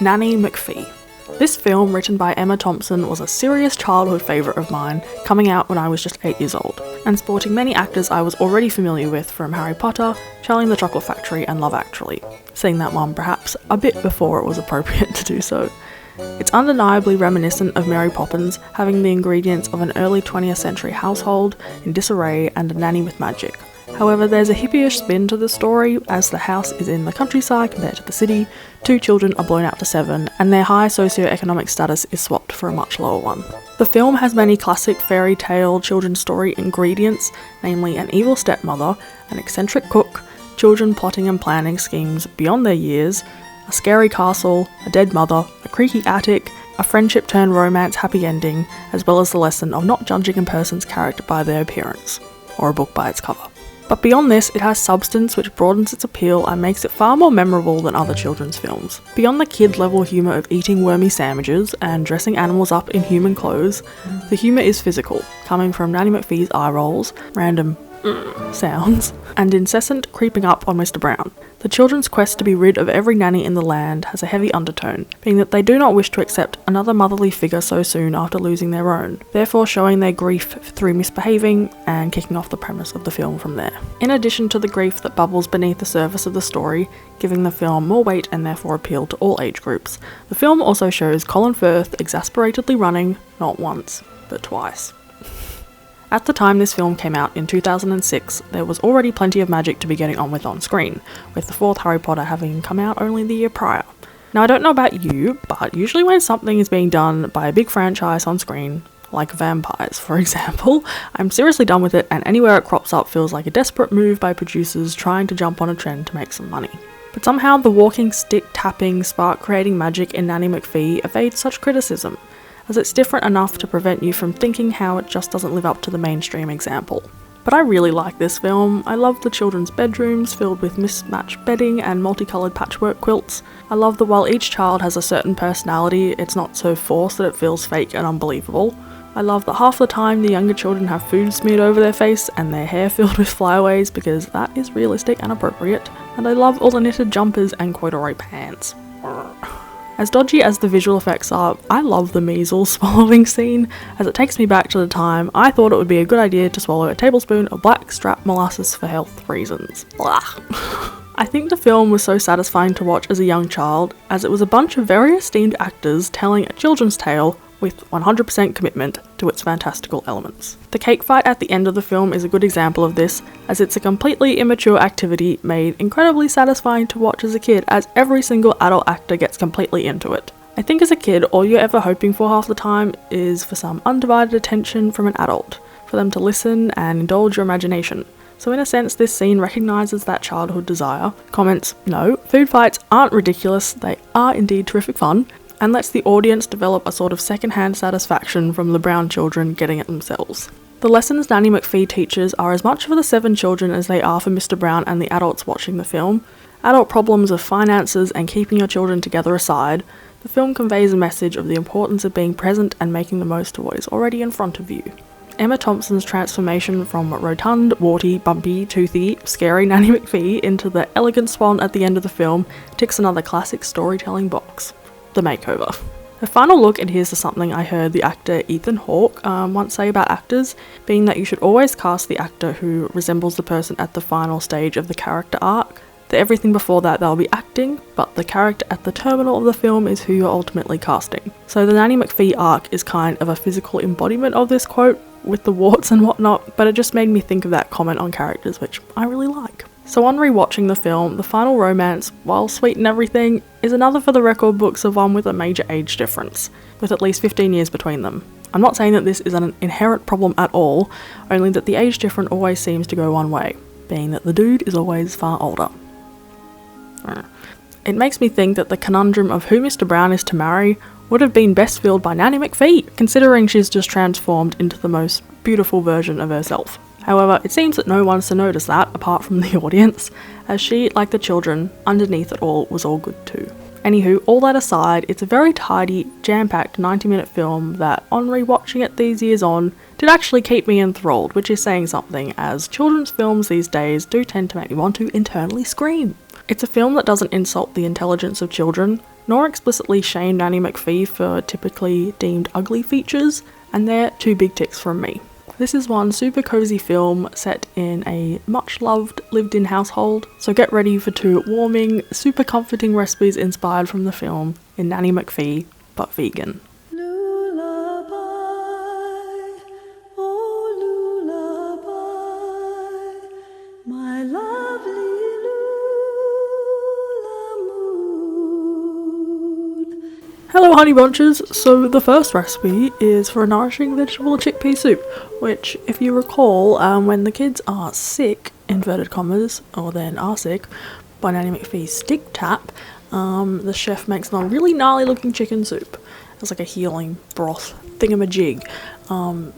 Nanny McPhee. This film, written by Emma Thompson, was a serious childhood favourite of mine, coming out when I was just 8 years old, and sporting many actors I was already familiar with from Harry Potter, Charlie and the Chocolate Factory and Love Actually, seeing that one perhaps a bit before it was appropriate to do so. It's undeniably reminiscent of Mary Poppins, having the ingredients of an early 20th century household in disarray and a nanny with magic. However, there's a hippie-ish spin to the story, as the house is in the countryside compared to the city, 2 children are blown out to 7, and their high socioeconomic status is swapped for a much lower one. The film has many classic fairy tale children's story ingredients, namely an evil stepmother, an eccentric cook, children plotting and planning schemes beyond their years, a scary castle, a dead mother, a creaky attic, a friendship-turned-romance happy ending, as well as the lesson of not judging a person's character by their appearance, or a book by its cover. But beyond this, it has substance which broadens its appeal and makes it far more memorable than other children's films. Beyond the kid-level humour of eating wormy sandwiches and dressing animals up in human clothes, the humour is physical, coming from Nanny McPhee's eye rolls, random sounds, and incessant creeping up on Mr. Brown. The children's quest to be rid of every nanny in the land has a heavy undertone, being that they do not wish to accept another motherly figure so soon after losing their own, therefore showing their grief through misbehaving and kicking off the premise of the film from there. In addition to the grief that bubbles beneath the surface of the story, giving the film more weight and therefore appeal to all age groups, the film also shows Colin Firth exasperatedly running, not once, but twice. At the time this film came out in 2006, there was already plenty of magic to be getting on with on screen, with the 4th Harry Potter having come out only the year prior. Now I don't know about you, but usually when something is being done by a big franchise on screen, like vampires for example, I'm seriously done with it, and anywhere it crops up feels like a desperate move by producers trying to jump on a trend to make some money. But somehow the walking stick tapping, spark creating magic in Nanny McPhee evades such criticism, as it's different enough to prevent you from thinking how it just doesn't live up to the mainstream example. But I really like this film. I love the children's bedrooms filled with mismatched bedding and multicoloured patchwork quilts. I love that while each child has a certain personality, it's not so forced that it feels fake and unbelievable. I love that half the time the younger children have food smeared over their face and their hair filled with flyaways, because that is realistic and appropriate. And I love all the knitted jumpers and corduroy pants. As dodgy as the visual effects are, I love the measles swallowing scene, as it takes me back to the time I thought it would be a good idea to swallow a tablespoon of blackstrap molasses for health reasons. Blah. I think the film was so satisfying to watch as a young child, as it was a bunch of very esteemed actors telling a children's tale with 100% commitment to its fantastical elements. The cake fight at the end of the film is a good example of this, as it's a completely immature activity made incredibly satisfying to watch as a kid, as every single adult actor gets completely into it. I think as a kid, all you're ever hoping for half the time is for some undivided attention from an adult, for them to listen and indulge your imagination. So in a sense, this scene recognises that childhood desire, comments, no, food fights aren't ridiculous, they are indeed terrific fun, and lets the audience develop a sort of second-hand satisfaction from the Brown children getting it themselves. The lessons Nanny McPhee teaches are as much for the 7 children as they are for Mr. Brown and the adults watching the film. Adult problems of finances and keeping your children together aside, the film conveys a message of the importance of being present and making the most of what is already in front of you. Emma Thompson's transformation from rotund, warty, bumpy, toothy, scary Nanny McPhee into the elegant swan at the end of the film ticks another classic storytelling box. The makeover. A final look adheres to something I heard the actor Ethan Hawke once say about actors, being that you should always cast the actor who resembles the person at the final stage of the character arc. That everything before that they'll be acting, but the character at the terminal of the film is who you're ultimately casting. So the Nanny McPhee arc is kind of a physical embodiment of this quote, with the warts and whatnot, but it just made me think of that comment on characters, which I really like. So on rewatching the film, the final romance, while sweet and everything, is another for the record books of one with a major age difference, with at least 15 years between them. I'm not saying that this is an inherent problem at all, only that the age difference always seems to go one way, being that the dude is always far older. It makes me think that the conundrum of who Mr. Brown is to marry would have been best filled by Nanny McPhee, considering she's just transformed into the most beautiful version of herself. However, it seems that no one's to notice that, apart from the audience, as she, like the children, underneath it all, was all good too. Anywho, all that aside, it's a very tidy, jam-packed 90-minute film that, on rewatching it these years on, did actually keep me enthralled, which is saying something, as children's films these days do tend to make me want to internally scream. It's a film that doesn't insult the intelligence of children, nor explicitly shame Nanny McPhee for typically deemed ugly features, and they're 2 big ticks from me. This is one super cozy film set in a much loved lived-in household, so get ready for 2 warming, super comforting recipes inspired from the film in Nanny McPhee, But Vegan. Hello honey bunches! So the first recipe is for a nourishing vegetable and chickpea soup, which if you recall, when the kids are sick, inverted commas, or then are sick, by Nanny McPhee's stick tap, the chef makes a really gnarly looking chicken soup. It's like a healing broth thingamajig.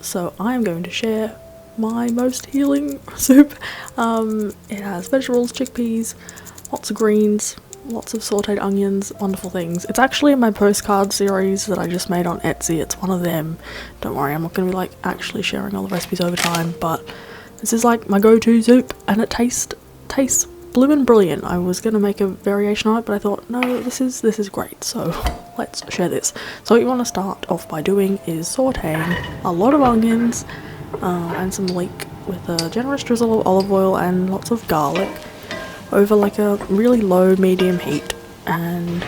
So I am going to share my most healing soup. It has vegetables, chickpeas, lots of greens, lots of sauteed onions, wonderful things. It's actually in my postcard series that I just made on Etsy. It's one of them. Don't worry, I'm not going to be like actually sharing all the recipes over time, but this is like my go-to soup, and it tastes bloomin' brilliant. I was going to make a variation on it, but I thought, no, this is great, so let's share this. So what you want to start off by doing is sauteing a lot of onions and some leek with a generous drizzle of olive oil and lots of garlic over like a really low medium heat, and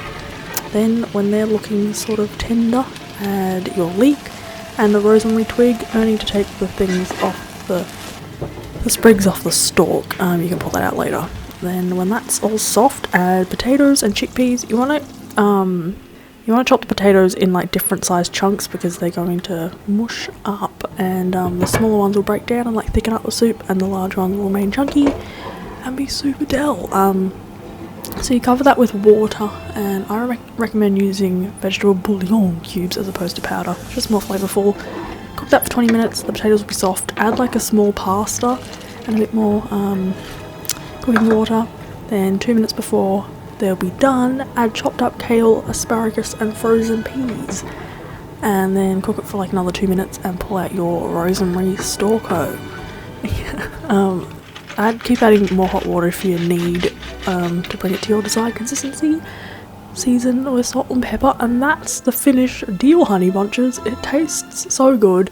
then when they're looking sort of tender, add your leek and the rosemary twig, only to take the things off the sprigs off the stalk. You can pull that out later. Then when that's all soft, add potatoes and chickpeas. You want to chop the potatoes in like different sized chunks because they're going to mush up, and the smaller ones will break down and like thicken up the soup, and the large ones will remain chunky and be super del. So you cover that with water, and I recommend using vegetable bouillon cubes as opposed to powder, just more flavourful. Cook that for 20 minutes, the potatoes will be soft. Add like a small pasta and a bit more cooking water. Then 2 minutes before they'll be done, add chopped up kale, asparagus and frozen peas. And then cook it for like another 2 minutes and pull out your rosemary stalko. Keep adding more hot water if you need to bring it to your desired consistency. Season with salt and pepper, and that's the finished deal, honey bunches. It tastes so good.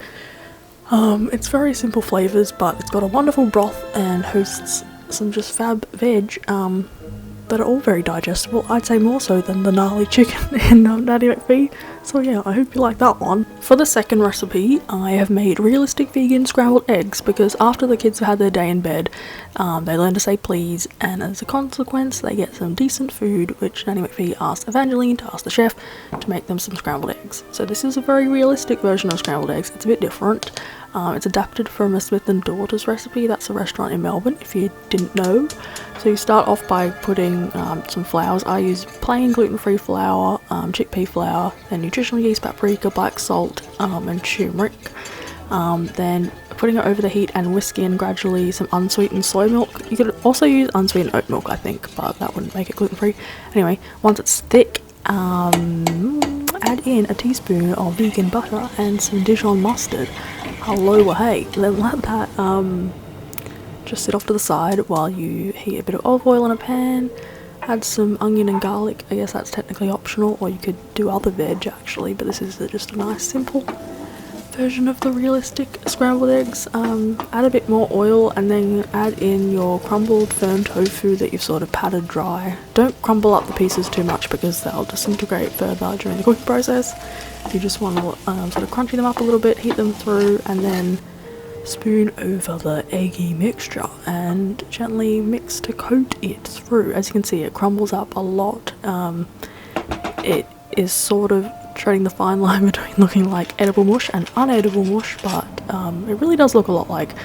It's very simple flavours, but it's got a wonderful broth and hosts some just fab veg that are all very digestible. I'd say more so than the gnarly chicken in Nanny McPhee. So yeah, I hope you like that one. For the second recipe, I have made realistic vegan scrambled eggs, because after the kids have had their day in bed, they learn to say please, and as a consequence they get some decent food, which Nanny McPhee asked Evangeline to ask the chef to make them some scrambled eggs. So this is a very realistic version of scrambled eggs. It's a bit different. It's adapted from a Smith & Daughters recipe. That's a restaurant in Melbourne, if you didn't know. So you start off by putting some flours. I use plain gluten-free flour, chickpea flour, then nutritional yeast, paprika, black salt, and turmeric. Then putting it over the heat and whisking in gradually some unsweetened soy milk. You could also use unsweetened oat milk, I think, but that wouldn't make it gluten-free. Anyway, once it's thick, add in a teaspoon of vegan butter and some Dijon mustard. Hello, hey. Then let that just sit off to the side while you heat a bit of olive oil in a pan. Add some onion and garlic. I guess that's technically optional, or you could do other veg actually, but this is just a nice simple version of the realistic scrambled eggs. Add a bit more oil, and then add in your crumbled firm tofu that you've sort of patted dry. Don't crumble up the pieces too much because they'll disintegrate further during the cooking process. You just want to sort of crunchy them up a little bit, heat them through, and then spoon over the eggy mixture and gently mix to coat it through. As you can see, it crumbles up a lot. It is sort of treading the fine line between looking like edible mush and unedible mush, but it really does look a lot like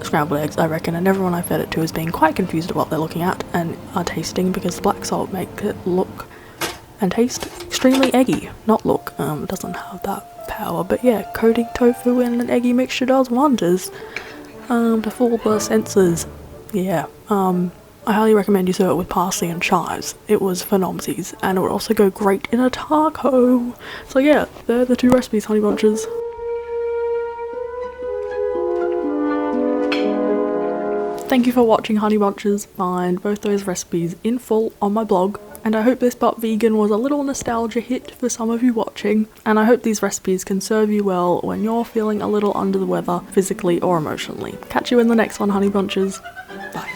scrambled eggs, I reckon, and everyone I fed it to has been quite confused at what they're looking at and are tasting, because the black salt makes it look and taste extremely eggy. Not look, it doesn't have that power, but yeah, coating tofu in an eggy mixture does wonders to fool the senses. Yeah, I highly recommend you serve it with parsley and chives. It was phenomsies, and it would also go great in a taco. So yeah, they're the 2 recipes, honey bunches. Thank you for watching Honey Bunches. Find both those recipes in full on my blog. And I hope this But Vegan was a little nostalgia hit for some of you watching, and I hope these recipes can serve you well when you're feeling a little under the weather, physically or emotionally. Catch you in the next one, Honey Bunches. Bye.